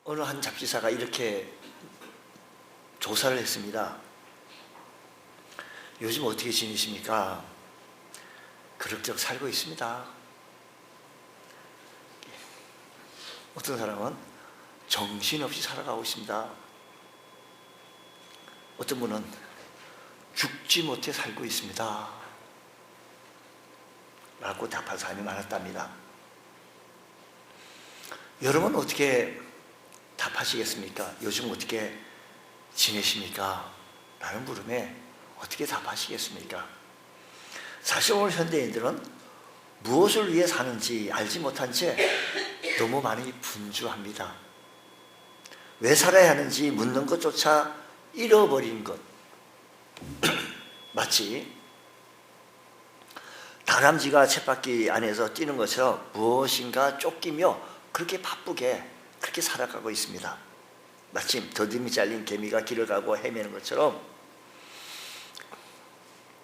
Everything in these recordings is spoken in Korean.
어느 한 잡지사가 이렇게 조사를 했습니다. 요즘 어떻게 지내십니까? 그럭저럭 살고 있습니다. 어떤 사람은 정신없이 살아가고 있습니다. 어떤 분은 죽지 못해 살고 있습니다 라고 답한 사람이 많았답니다. 여러분 어떻게 답하시겠습니까? 요즘 어떻게 지내십니까? 라는 물음에 어떻게 답하시겠습니까? 사실 오늘 현대인들은 무엇을 위해 사는지 알지 못한 채 너무 많이 분주합니다. 왜 살아야 하는지 묻는 것조차 잃어버린 것. 마치 다람쥐가 쳇바퀴 안에서 뛰는 것처럼 무엇인가 쫓기며 그렇게 바쁘게 그렇게 살아가고 있습니다. 마침 더듬이 잘린 개미가 길을 가고 헤매는 것처럼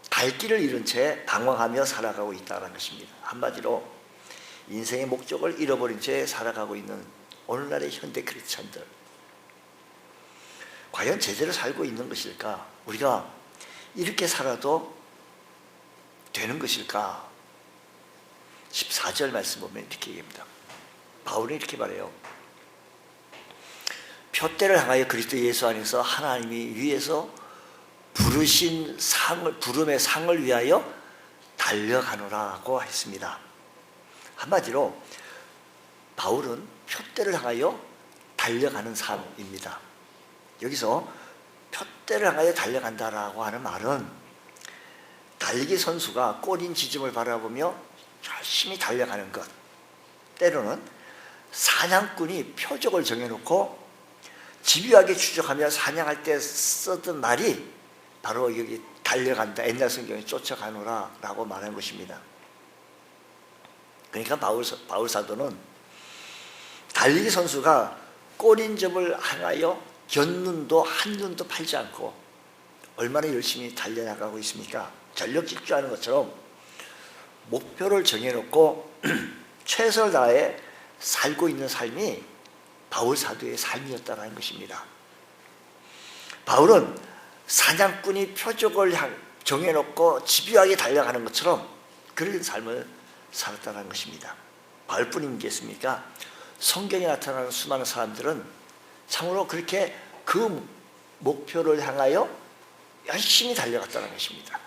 갈 길을 잃은 채 방황하며 살아가고 있다는 것입니다. 한마디로 인생의 목적을 잃어버린 채 살아가고 있는 오늘날의 현대 크리스찬들, 과연 제대로 살고 있는 것일까? 우리가 이렇게 살아도 되는 것일까? 14절 말씀 보면 이렇게 얘기합니다. 바울은 이렇게 말해요. 표대를 향하여 그리스도 예수 안에서 하나님이 위에서 부르신 상을, 부름의 상을 위하여 달려가노라고 했습니다. 한마디로 바울은 표대를 향하여 달려가는 삶입니다. 여기서 표대를 향하여 달려간다라고 하는 말은 달리기 선수가 꼬린 지점을 바라보며 열심히 달려가는 것, 때로는 사냥꾼이 표적을 정해놓고 집요하게 추적하며 사냥할 때 쓰던 말이 바로 여기 달려간다, 옛날 성경에 쫓아가노라 라고 말하는 것입니다. 그러니까 바울 사도는 달리기 선수가 꼬린 점을 향하여 견눈도 한눈도 팔지 않고 얼마나 열심히 달려나가고 있습니까? 전력 질주하는 것처럼 목표를 정해놓고 최선을 다해 살고 있는 삶이 바울 사도의 삶이었다는 것입니다. 바울은 사냥꾼이 표적을 정해놓고 집요하게 달려가는 것처럼 그런 삶을 살았다는 것입니다. 바울뿐이겠습니까? 성경에 나타나는 수많은 사람들은 참으로 그렇게 그 목표를 향하여 열심히 달려갔다는 것입니다.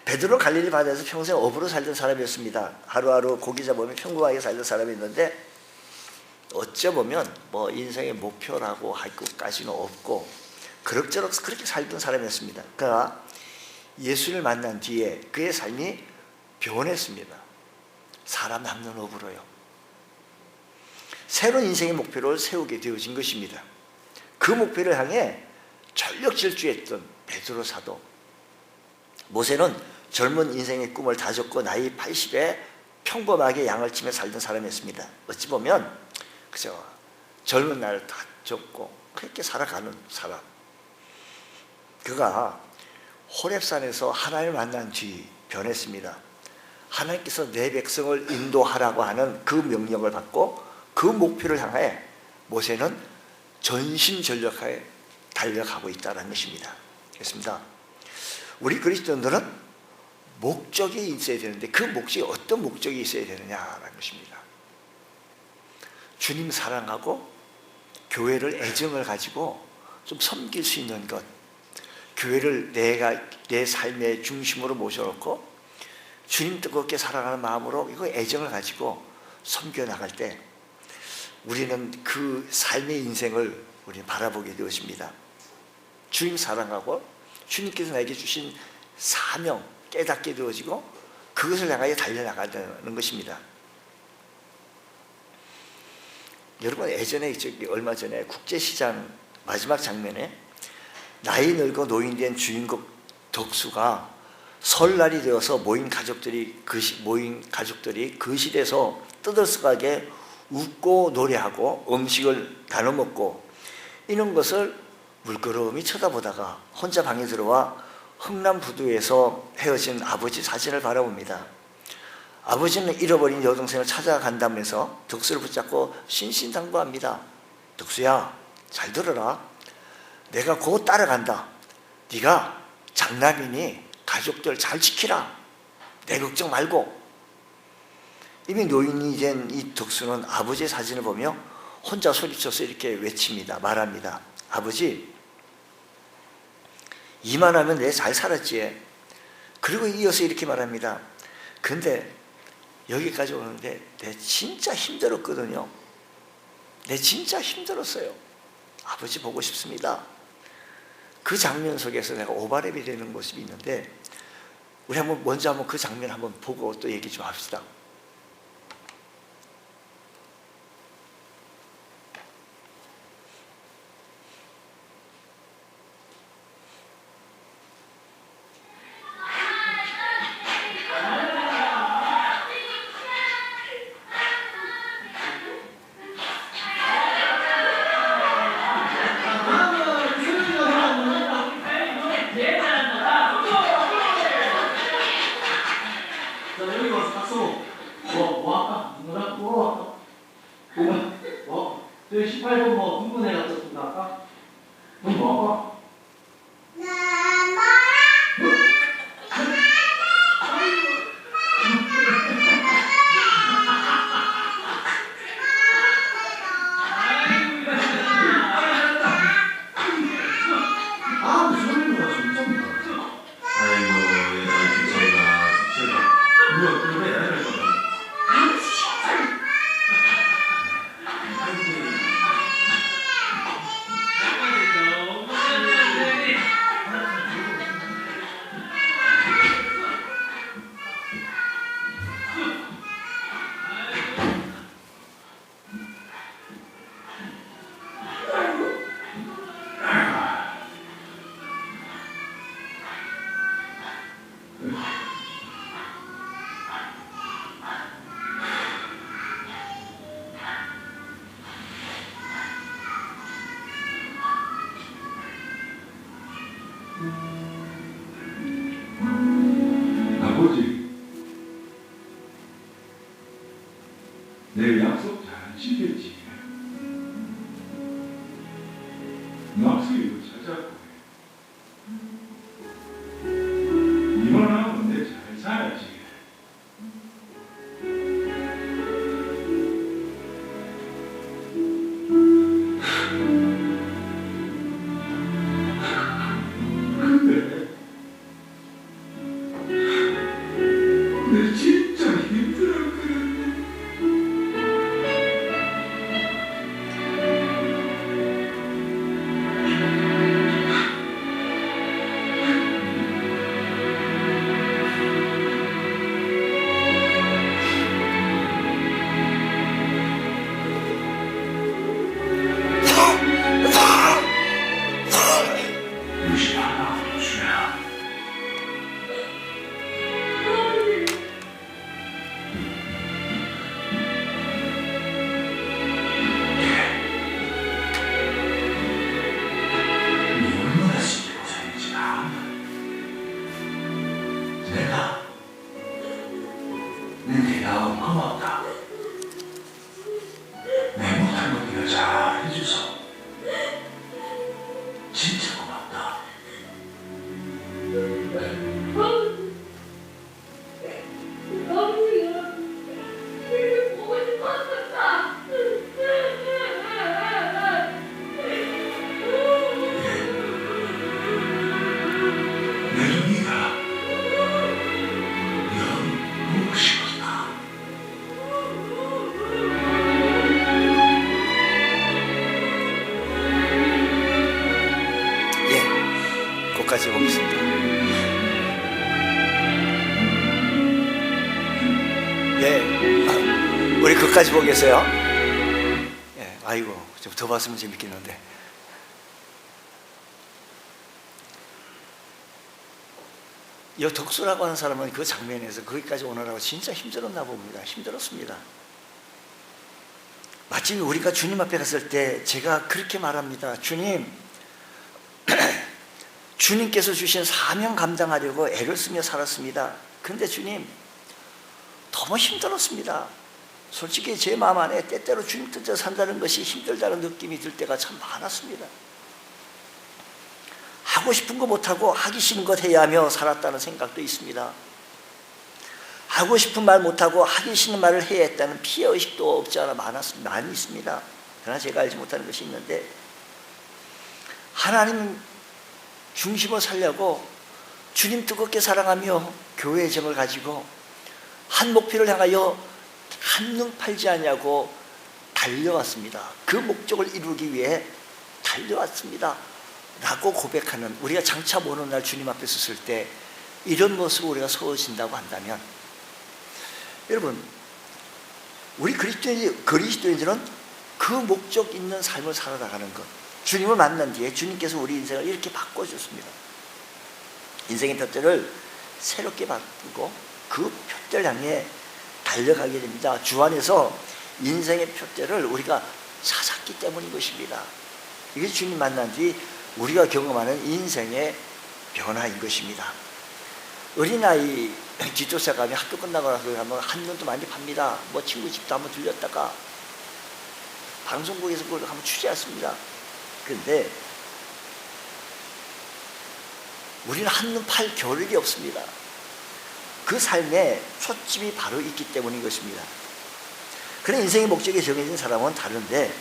베드로 갈릴리 바다에서 평생 어부로 살던 사람이었습니다. 하루하루 고기 잡으며 평범하게 살던 사람이었는데 어쩌보면 뭐 인생의 목표라고 할 것까지는 없고 그럭저럭 그렇게 살던 사람이었습니다. 그러나 예수를 만난 뒤에 그의 삶이 변했습니다. 사람 낚는 어부로요. 새로운 인생의 목표를 세우게 되어진 것입니다. 그 목표를 향해 전력 질주했던 베드로 사도, 모세는 젊은 인생의 꿈을 다졌고 나이 80에 평범하게 양을 치며 살던 사람이었습니다. 어찌 보면 그죠, 젊은 날을 다 줬고 그렇게 살아가는 사람. 그가 호렙산에서 하나님을 만난 뒤 변했습니다. 하나님께서 내 백성을 인도하라고 하는 그 명령을 받고 그 목표를 향해 모세는 전심전력하여 달려가고 있다는 것입니다. 그렇습니다. 우리 그리스도인들은 목적이 있어야 되는데 그 목적이 어떤 목적이 있어야 되느냐라는 것입니다. 주님 사랑하고 교회를 애정을 가지고 좀 섬길 수 있는 것, 교회를 내 삶의 중심으로 모셔놓고 주님 뜨겁게 사랑하는 마음으로 이거 애정을 가지고 섬겨 나갈 때 우리는 그 삶의 인생을 우리 바라보게 되었습니다. 주님 사랑하고 주님께서 나에게 주신 사명 깨닫게 되어지고 그것을 향하여 달려나가는 것입니다. 여러분 예전에 얼마 전에 국제시장 마지막 장면에 나이 늙어 노인된 주인공 덕수가 설날이 되어서 모인 가족들이 거실에서 떠들썩하게 웃고 노래하고 음식을 나눠 먹고 이런 것을 물끄러미 쳐다보다가 혼자 방에 들어와 흥남부두에서 헤어진 아버지 사진을 바라봅니다. 아버지는 잃어버린 여동생을 찾아간다면서 덕수를 붙잡고 신신당부합니다. 덕수야, 잘 들어라. 내가 곧 따라간다. 네가 장남이니 가족들 잘 지키라. 내 걱정 말고. 이미 노인이 된 이 덕수는 아버지의 사진을 보며 혼자 소리쳐서 이렇게 외칩니다. 말합니다. 아버지, 이만하면 내 잘 살았지. 그리고 이어서 이렇게 말합니다. 근데 여기까지 오는데 내 진짜 힘들었거든요. 내 진짜 힘들었어요. 아버지 보고 싶습니다. 그 장면 속에서 내가 오바랩이 되는 모습이 있는데, 우리 먼저 그 장면 한번 보고 또 얘기 좀 합시다. 저희 18번 뭐 흥분해 갔었습니다. 아까? 넌 뭐 할까? 아, 무슨 소리야, 진짜. 아이고, 얘들아, 진짜가. 뭐야, 그래, 애들 거다. 아버지, 내 약속 잘 지켰지. 약속이고 찾았고, 이만하면 내 잘 살아야지. 근데 내 진짜 힘들었거든. 무시하라, 무시야. 얼마나 신경 쓰이지 않아. 내가 내가 고맙다. 내 못한 거 네가 잘 해줘서 진짜 고맙다. 내도 네가 영 보고 싶었다. 예, 거기까지 보겠습니다. 예, 우리 거기까지 보겠어요. 예, 아이고, 좀 더 봤으면 재밌겠는데. 이 덕수라고 하는 사람은 그 장면에서 거기까지 오느라고 진짜 힘들었나 봅니다. 힘들었습니다. 마침 우리가 주님 앞에 갔을 때 제가 그렇게 말합니다. 주님, 주님께서 주신 사명 감당하려고 애를 쓰며 살았습니다. 근데 주님, 너무 힘들었습니다. 솔직히 제 마음 안에 때때로 주님 뜻대로 산다는 것이 힘들다는 느낌이 들 때가 참 많았습니다. 하고 싶은 거 못하고 하기 싫은 것 해야 하며 살았다는 생각도 있습니다. 하고 싶은 말 못하고 하기 싫은 말을 해야 했다는 피해의식도 없지 않아 많이 있습니다. 그러나 제가 알지 못하는 것이 있는데, 하나님 중심을 살려고 주님 뜨겁게 사랑하며 교회의 정을 가지고 한 목표를 향하여 한눈 팔지 않냐고 달려왔습니다. 그 목적을 이루기 위해 달려왔습니다 라고 고백하는, 우리가 장차 모는 날 주님 앞에 섰을 때 이런 모습으로 우리가 서신다고 한다면, 여러분, 우리 그리스도인들은 그 목적 있는 삶을 살아나가는 것, 주님을 만난 뒤에 주님께서 우리 인생을 이렇게 바꿔줬습니다. 인생의 표대를 새롭게 바꾸고 그 표대를 향해 달려가게 됩니다. 주 안에서 인생의 표대를 우리가 찾았기 때문인 것입니다. 이게 주님 만난 뒤 우리가 경험하는 인생의 변화인 것입니다. 어린아이 기초사 가면 학교 끝나고 나서 가면 한눈도 많이 팝니다. 뭐 친구 집도 한번 들렸다가 방송국에서 그걸 한번 취재했습니다. 그런데 우리는 한눈 팔 겨를이 없습니다. 그 삶에 초점이 바로 있기 때문인 것입니다. 그런 인생의 목적이 정해진 사람은 다른데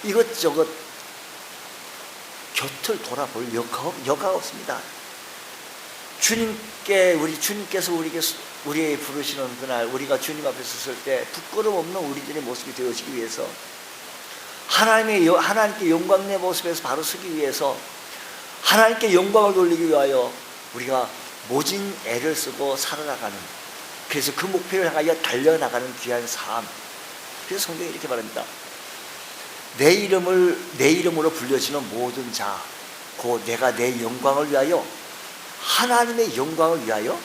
이것저것 곁을 돌아볼 여가가 없습니다. 주님께서 우리에게 부르시는 그날, 우리가 주님 앞에 섰을 때 부끄럼 없는 우리들의 모습이 되어지기 위해서, 하나님께 영광 내 모습에서 바로 서기 위해서, 하나님께 영광을 돌리기 위하여 우리가 모진 애를 쓰고 살아나가는, 그래서 그 목표를 향하여 달려나가는 귀한 삶. 그래서 성경이 이렇게 말합니다. 내 이름으로 불려지는 모든 자, 곧 내가 내 영광을 위하여, 하나님의 영광을 위하여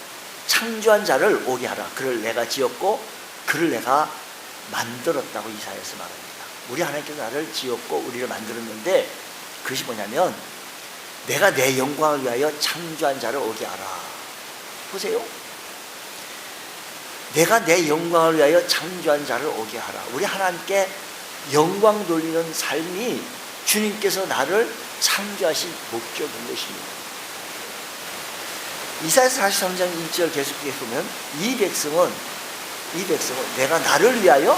창조한 자를 오게 하라. 그를 내가 지었고 그를 내가 만들었다고 이사야서 말합니다. 우리 하나님께서 나를 지었고 우리를 만들었는데, 그것이 뭐냐면 내가 내 영광을 위하여 창조한 자를 오게 하라. 보세요. 내가 내 영광을 위하여 창조한 자를 오게 하라. 우리 하나님께 영광 돌리는 삶이 주님께서 나를 창조하신 목적인 것입니다. 이사야서 43장 1절 계속해 보면 이 백성은 내가 나를 위하여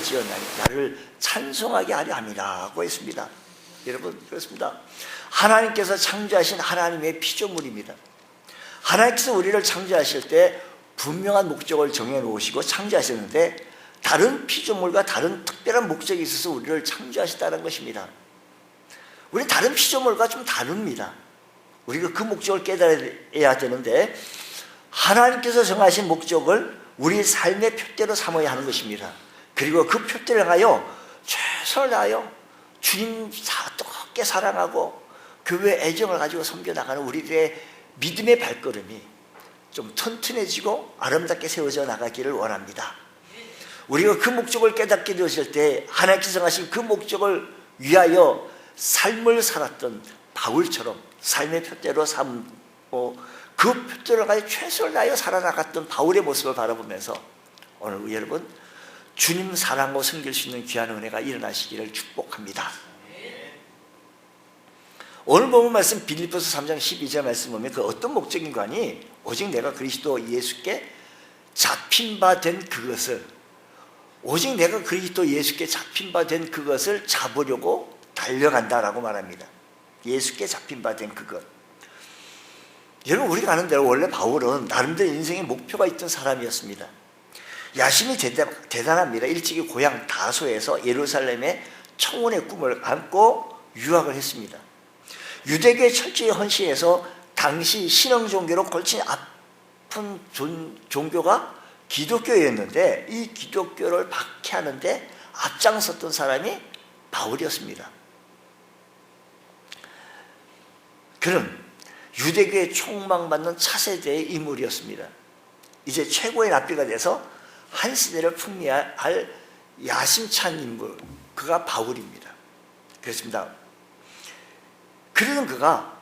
지었나니 나를 찬송하게 하려 함이라고 했습니다. 여러분, 그렇습니다. 하나님께서 창조하신 하나님의 피조물입니다. 하나님께서 우리를 창조하실 때 분명한 목적을 정해놓으시고 창조하셨는데, 다른 피조물과 다른 특별한 목적이 있어서 우리를 창조하셨다는 것입니다. 우리 다른 피조물과 좀 다릅니다. 우리가 그 목적을 깨달아야 되는데, 하나님께서 정하신 목적을 우리 삶의 표대로 삼아야 하는 것입니다. 그리고 그 표대를 향하여 최선을 다하여 주님 뜨겁게 사랑하고 교회 애정을 가지고 섬겨나가는 우리들의 믿음의 발걸음이 좀 튼튼해지고 아름답게 세워져 나가기를 원합니다. 우리가 그 목적을 깨닫게 되었을 때 하나님께서 정하신 그 목적을 위하여 삶을 살았던 바울처럼 삶의 표대로 삼고 그 표대로 가지고 최선을 다하여 살아나갔던 바울의 모습을 바라보면서 오늘 여러분 주님 사랑하고 섬길 수 있는 귀한 은혜가 일어나시기를 축복합니다. 오늘 본문 말씀 빌립보서 3장 12절 말씀 보면 그 어떤 목적인가 하니 오직 내가 그리스도 예수께 잡힌 바 된 그것을, 오직 내가 그리스도 예수께 잡힌 바 된 그것을 잡으려고 달려간다라고 말합니다. 예수께 잡힌 바 된 그것. 여러분, 우리가 아는 대로 원래 바울은 나름대로 인생의 목표가 있던 사람이었습니다. 야심이 대단합니다. 일찍이 고향 다소에서 예루살렘의 청혼의 꿈을 안고 유학을 했습니다. 유대교에 철저히 헌신해서 당시 신흥 종교로 걸친 아픈 종교가 기독교였는데 이 기독교를 박해하는데 앞장섰던 사람이 바울이었습니다. 그는 유대교에 총망받는 차세대의 인물이었습니다. 이제 최고의 랍비가 돼서 한 시대를 풍미할 야심찬 인물, 그가 바울입니다. 그렇습니다. 그러는 그가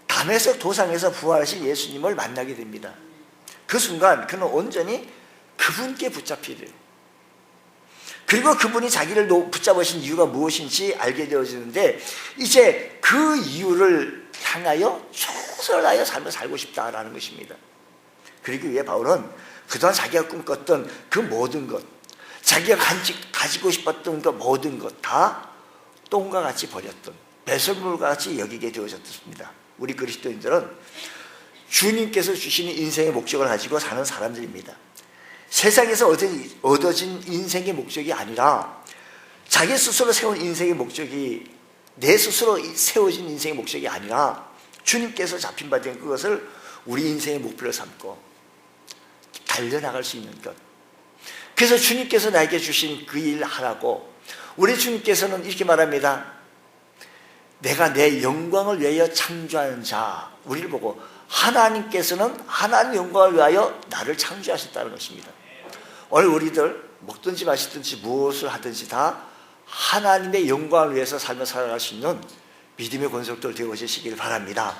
담에색 도상에서 부활하신 예수님을 만나게 됩니다. 그 순간 그는 온전히 그분께 붙잡히게 돼요. 그리고 그분이 자기를 붙잡으신 이유가 무엇인지 알게 되어지는데 이제 그 이유를 향하여 최선을 다하여 삶을 살고 싶다라는 것입니다. 그러기 위해 바울은 그동안 자기가 꿈꿨던 그 모든 것, 자기가 가지고 싶었던 그 모든 것 다 똥과 같이 버렸던 배설물과 같이 여기게 되어졌습니다. 우리 그리스도인들은 주님께서 주시는 인생의 목적을 가지고 사는 사람들입니다. 세상에서 얻어진 인생의 목적이 아니라 자기 스스로 세운 인생의 목적이 내 스스로 세워진 인생의 목적이 아니라 주님께서 잡힌 바 된 그것을 우리 인생의 목표로 삼고 달려나갈 수 있는 것. 그래서 주님께서 나에게 주신 그 일 하라고 우리 주님께서는 이렇게 말합니다. 내가 내 영광을 위하여 창조하는 자. 우리를 보고 하나님께서는 하나님 영광을 위하여 나를 창조하셨다는 것입니다. 오늘 우리들 먹든지 마시든지 무엇을 하든지 다 하나님의 영광을 위해서 삶을 살아갈 수 있는 믿음의 권속들 되어지시길 바랍니다.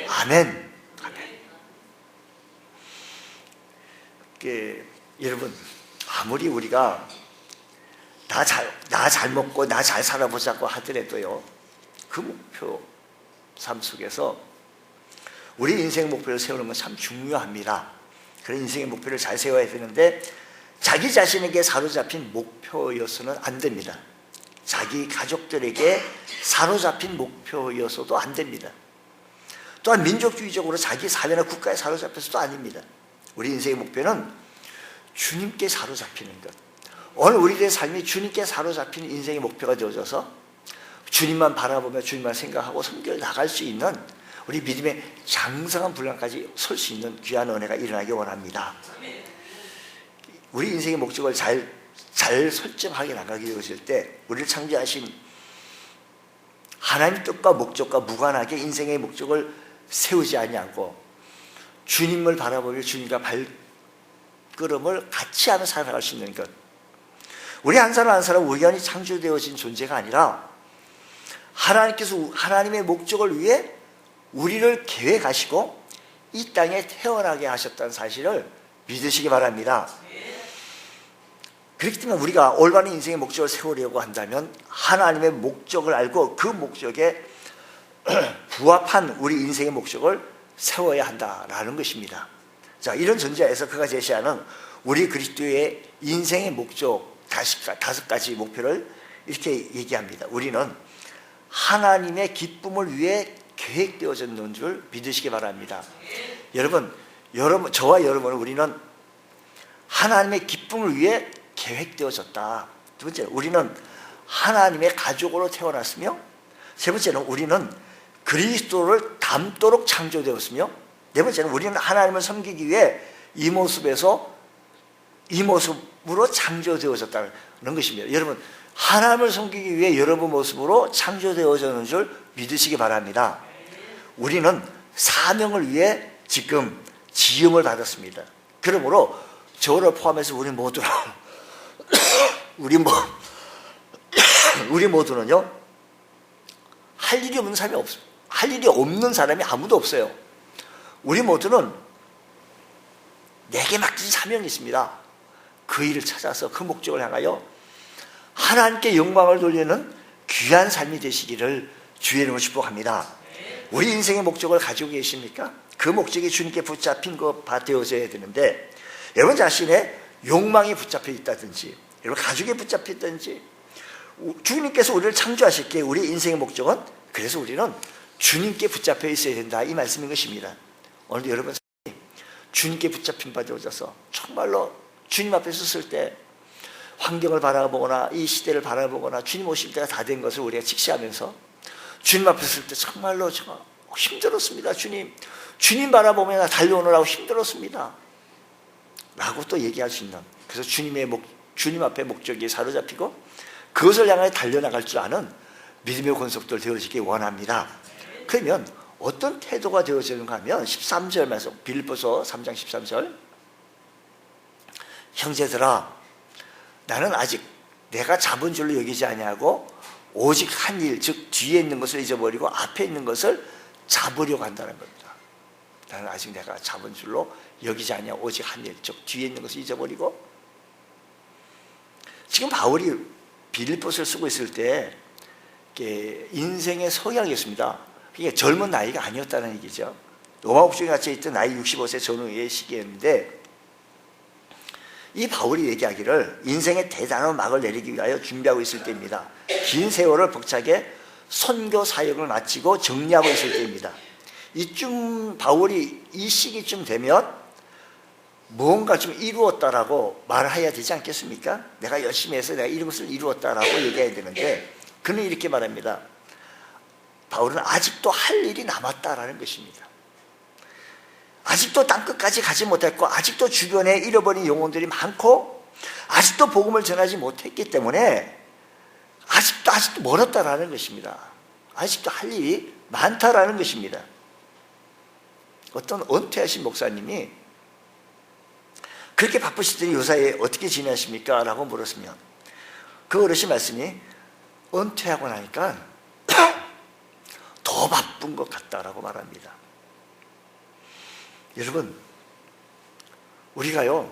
아멘. 아멘. 여러분, 아무리 우리가 나 잘 먹고 나 잘 살아보자고 하더라도요, 그 목표 삶 속에서 우리 인생 목표를 세우는 건 참 중요합니다. 그런 인생의 목표를 잘 세워야 되는데 자기 자신에게 사로잡힌 목표여서는 안 됩니다. 자기 가족들에게 사로잡힌 목표여서도 안 됩니다. 또한 민족주의적으로 자기 사회나 국가에 사로잡혀서도 아닙니다. 우리 인생의 목표는 주님께 사로잡히는 것. 오늘 우리들의 삶이 주님께 사로잡히는 인생의 목표가 되어져서 주님만 바라보며 주님만 생각하고 섬겨 나갈 수 있는 우리 믿음의 장성한 분량까지 설 수 있는 귀한 은혜가 일어나기 원합니다. 우리 인생의 목적을 잘 설정하게 나가게 되었을 때 우리를 창조하신 하나님 뜻과 목적과 무관하게 인생의 목적을 세우지 아니하고 주님을 바라보며 주님과 발걸음을 같이 하며 살아갈 수 있는 것. 우리 한 사람 한 사람 우연히 창조되어진 존재가 아니라 하나님께서 하나님의 목적을 위해 우리를 계획하시고 이 땅에 태어나게 하셨다는 사실을 믿으시기 바랍니다. 그렇기 때문에 우리가 올바른 인생의 목적을 세우려고 한다면 하나님의 목적을 알고 그 목적에 부합한 우리 인생의 목적을 세워야 한다라는 것입니다. 자, 이런 전제하에서 그가 제시하는 우리 그리스도의 인생의 목적 다섯 가지 목표를 이렇게 얘기합니다. 우리는 하나님의 기쁨을 위해 계획되어졌는 줄 믿으시기 바랍니다. 여러분, 저와 여러분은 우리는 하나님의 기쁨을 위해 계획되어졌다. 두 번째는 우리는 하나님의 가족으로 태어났으며, 세 번째는 우리는 그리스도를 닮도록 창조되었으며, 네 번째는 우리는 하나님을 섬기기 위해 이 모습으로 창조되어졌다는 것입니다. 여러분, 하나님을 섬기기 위해 여러분 모습으로 창조되어졌는 줄 믿으시기 바랍니다. 우리는 사명을 위해 지금 지음을 받았습니다. 그러므로 저를 포함해서 우리 모두는요, 할 일이 없는 사람이 없어요. 할 일이 없는 사람이 아무도 없어요. 우리 모두는 내게 맡긴 사명이 있습니다. 그 일을 찾아서 그 목적을 향하여 하나님께 영광을 돌리는 귀한 삶이 되시기를 주의 이름으로 축복합니다. 우리 인생의 목적을 가지고 계십니까? 그 목적이 주님께 붙잡힌 것 되어져야 되는데, 여러분 자신의 욕망이 붙잡혀 있다든지, 여러분 가족에 붙잡혀 있다든지, 주님께서 우리를 창조하셨기에 우리 인생의 목적은, 그래서 우리는 주님께 붙잡혀 있어야 된다, 이 말씀인 것입니다. 오늘도 여러분 주님께 붙잡힌 바 되어져서 정말로 주님 앞에 섰을 때 환경을 바라보거나 이 시대를 바라보거나 주님 오실 때가 다 된 것을 우리가 직시하면서 주님 앞에 섰을 때 정말로 제가 힘들었습니다. 주님 바라보며 나 달려오느라고 힘들었습니다 라고 또 얘기할 수 있는, 그래서 주님 앞에 목적이 사로잡히고 그것을 향해 달려나갈 줄 아는 믿음의 권속들 되어지기 원합니다. 그러면 어떤 태도가 되어지는가 하면 13절 말씀, 빌립보서 3장 13절, 형제들아 나는 아직 내가 잡은 줄로 여기지 아니하고 오직 한 일, 즉 뒤에 있는 것을 잊어버리고 앞에 있는 것을 잡으려고 한다는 겁니다. 나는 아직 내가 잡은 줄로 여기지 아니하고 오직 한 일, 즉 뒤에 있는 것을 잊어버리고, 지금 바울이 빌립보서를 쓰고 있을 때 인생의 성향이었습니다. 그게 젊은 나이가 아니었다는 얘기죠. 로마 옥중에 갇혀 있던 나이 65세 전후의 시기였는데, 이 바울이 얘기하기를 인생의 대단한 막을 내리기 위하여 준비하고 있을 때입니다. 긴 세월을 벅차게 선교 사역을 마치고 정리하고 있을 때입니다. 이쯤 바울이 이 시기쯤 되면 무언가 좀 이루었다라고 말해야 되지 않겠습니까? 내가 열심히 해서 내가 이런 것을 이루었다라고 얘기해야 되는데, 그는 이렇게 말합니다. 바울은 아직도 할 일이 남았다라는 것입니다. 아직도 땅끝까지 가지 못했고, 아직도 주변에 잃어버린 영혼들이 많고, 아직도 복음을 전하지 못했기 때문에 아직도 멀었다라는 것입니다. 아직도 할 일이 많다라는 것입니다. 어떤 은퇴하신 목사님이 그렇게 바쁘시더니 요사이에 어떻게 지내십니까? 라고 물었으면 그 어르신 말씀이 은퇴하고 나니까 더 바쁜 것 같다라고 말합니다. 여러분, 우리가요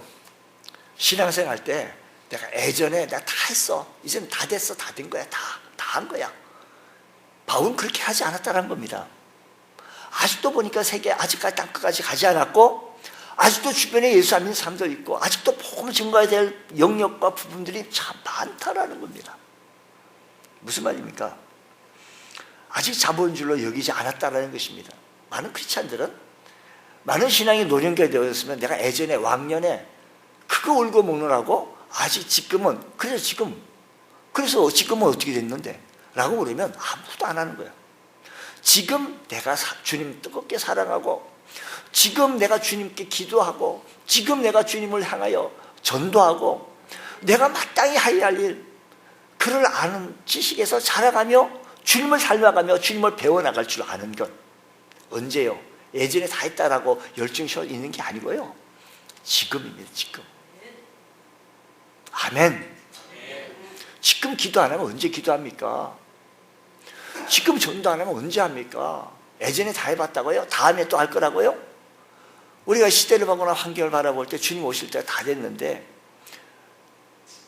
신앙생활 할 때 내가 예전에 내가 다 했어, 이제는 다 됐어, 다 된 거야, 다 한 거야. 바울은 그렇게 하지 않았다는 겁니다. 아직도 보니까 세계 아직까지 땅끝까지 가지 않았고, 아직도 주변에 예수 안 믿는 사람도 있고, 아직도 복음을 증거해야 될 영역과 부분들이 참 많다라는 겁니다. 무슨 말입니까? 아직 자본줄로 여기지 않았다라는 것입니다. 많은 크리스찬들은 많은 신앙이 노령게 되었으면 내가 예전에 왕년에 그거 울고 먹느라고 아직 지금은 그래서 지금은 어떻게 됐는데? 라고 물으면 아무도 안 하는 거예요. 지금 내가 주님 뜨겁게 사랑하고, 지금 내가 주님께 기도하고, 지금 내가 주님을 향하여 전도하고, 내가 마땅히 해야 할 일, 그를 아는 지식에서 자라가며 주님을 닮아가며 주님을 배워나갈 줄 아는 것. 언제요? 예전에 다 했다라고 열정이 있는 게 아니고요, 지금입니다. 지금. 아멘. 지금 기도 안 하면 언제 기도합니까? 지금 전도 안 하면 언제 합니까? 예전에 다 해봤다고요? 다음에 또 할 거라고요? 우리가 시대를 보거나 환경을 바라볼 때 주님 오실 때가 다 됐는데,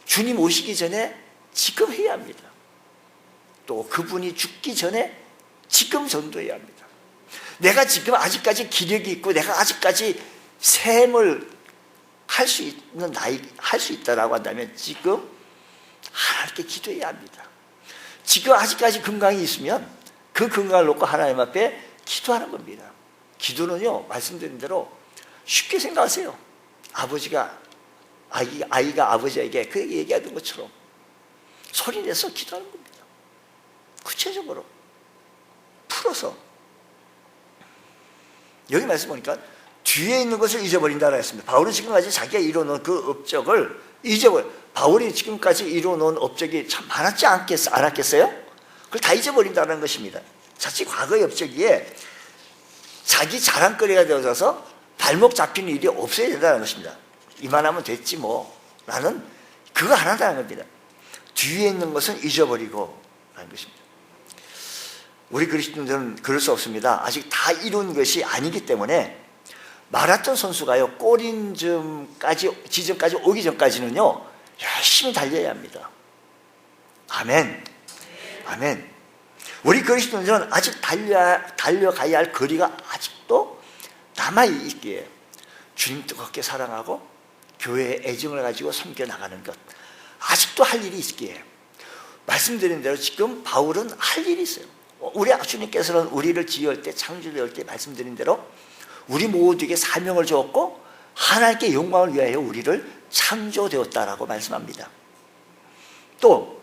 주님 오시기 전에 지금 해야 합니다. 또 그분이 죽기 전에 지금 전도해야 합니다. 내가 지금 아직까지 기력이 있고 내가 아직까지 샘을 할 수 있는 나이, 할 수 있다라고 한다면 지금 하나님께 기도해야 합니다. 지금 아직까지 건강이 있으면 그 건강을 놓고 하나님 앞에 기도하는 겁니다. 기도는요, 말씀드린 대로 쉽게 생각하세요. 아이가 아버지에게 그 얘기하던 것처럼 소리내서 기도하는 겁니다. 구체적으로 풀어서. 여기 말씀 보니까 뒤에 있는 것을 잊어버린다고 했습니다. 바울은 지금까지 자기가 이루어놓은 그 업적을 바울이 지금까지 이루어놓은 업적이 참 많았지 않았겠어요? 그걸 다 잊어버린다는 것입니다. 자칫 과거의 업적이에 자기 자랑거리가 되어져서 발목 잡히는 일이 없어야 된다는 것입니다. 이만하면 됐지 뭐 라는 그거 안 한다는 겁니다. 뒤에 있는 것은 잊어버리고 라는 것입니다. 우리 그리스도인들은 그럴 수 없습니다. 아직 다 이룬 것이 아니기 때문에 마라톤 선수가요, 골인 지점까지 오기 전까지는요 열심히 달려야 합니다. 아멘. 아멘. 우리 그리스도인들은 아직 달려가야 할 거리가 아직도 남아있기에 주님 뜨겁게 사랑하고 교회의 애정을 가지고 섬겨나가는 것, 아직도 할 일이 있기에, 말씀드린 대로 지금 바울은 할 일이 있어요. 우리 주님께서는 우리를 지을 때, 창조할 때 말씀드린 대로 우리 모두에게 사명을 주었고 하나님께 영광을 위하여 우리를 창조되었다라고 말씀합니다. 또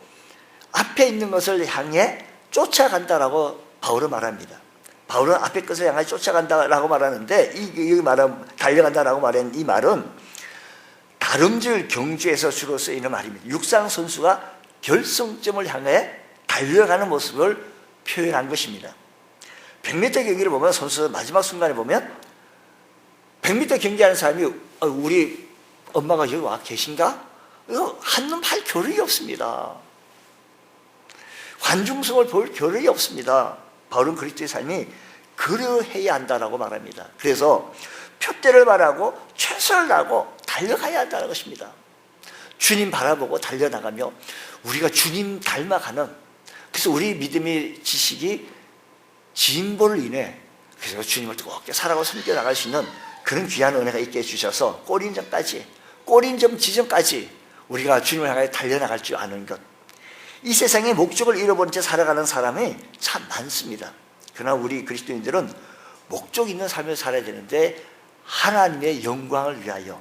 앞에 있는 것을 향해 쫓아간다라고 바울은 말합니다. 바울은 앞에 것을 향해 쫓아간다라고 말하는데, 이 말은 달려간다라고 말한 이 말은 다름질 경주에서 주로 쓰이는 말입니다. 육상 선수가 결승점을 향해 달려가는 모습을 표현한 것입니다. 100m 경기를 보면 선수 마지막 순간에 보면 100m 경기하는 사람이 우리 엄마가 여기 와 계신가? 한눈 팔 겨를이 없습니다. 관중성을 볼 겨를이 없습니다. 바울은 그리스도의 삶이 그러해야 한다라고 말합니다. 그래서 표대를 바라고 최선을 다하고 달려가야 한다는 것입니다. 주님 바라보고 달려나가며 우리가 주님 닮아가는, 그래서 우리 믿음의 지식이 진보를 인해 그래서 주님을 뜨겁게 살아가고 섬겨나갈 수 있는 그런 귀한 은혜가 있게 해주셔서 꼬린점 지점까지 우리가 주님을 향해 달려나갈 줄 아는 것. 이 세상에 목적을 잃어버린 채 살아가는 사람이 참 많습니다. 그러나 우리 그리스도인들은 목적 있는 삶을 살아야 되는데 하나님의 영광을 위하여,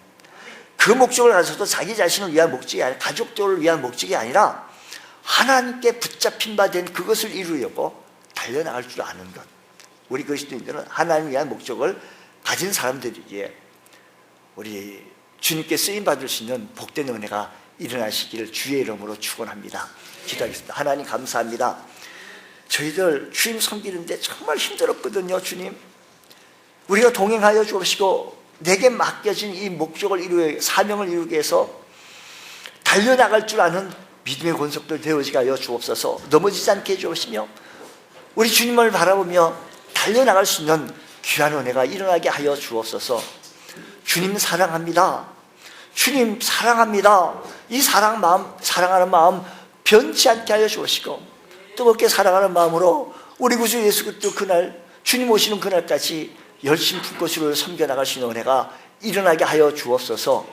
그 목적을 가져도 자기 자신을 위한 목적이 아니라 가족들을 위한 목적이 아니라 하나님께 붙잡힌 바 된 그것을 이루려고 달려나갈 줄 아는 것. 우리 그리스도인들은 하나님을 위한 목적을 가진 사람들이기에 우리 주님께 쓰임받을 수 있는 복된 은혜가 일어나시기를 주의 이름으로 축원합니다. 기도하겠습니다. 하나님 감사합니다. 저희들 주님 섬기는데 정말 힘들었거든요. 주님, 우리가 동행하여 주시고 내게 맡겨진 이 목적을 이루게, 사명을 이루기 위해서 달려나갈 줄 아는 믿음의 권속들 되어지게 하여 주옵소서. 넘어지지 않게 해주시며 우리 주님을 바라보며 달려나갈 수 있는 귀한 은혜가 일어나게 하여 주옵소서. 주님 사랑합니다. 주님 사랑합니다. 이 사랑하는 마음 변치 않게 하여 주시고 뜨겁게 사랑하는 마음으로 우리 구주 예수 그리스도 그날 주님 오시는 그날까지 열심 품고 주를 섬겨나갈 수 있는 은혜가 일어나게 하여 주옵소서.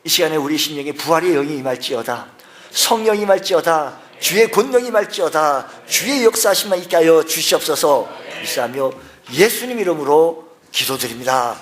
이 시간에 우리 심령에 부활의 영이 임할지어다, 성령이 임할지어다, 주의 권능이 임할지어다, 주의 역사하심만 있게 하여 주시옵소서. 이사하며 예수님 이름으로 기도드립니다.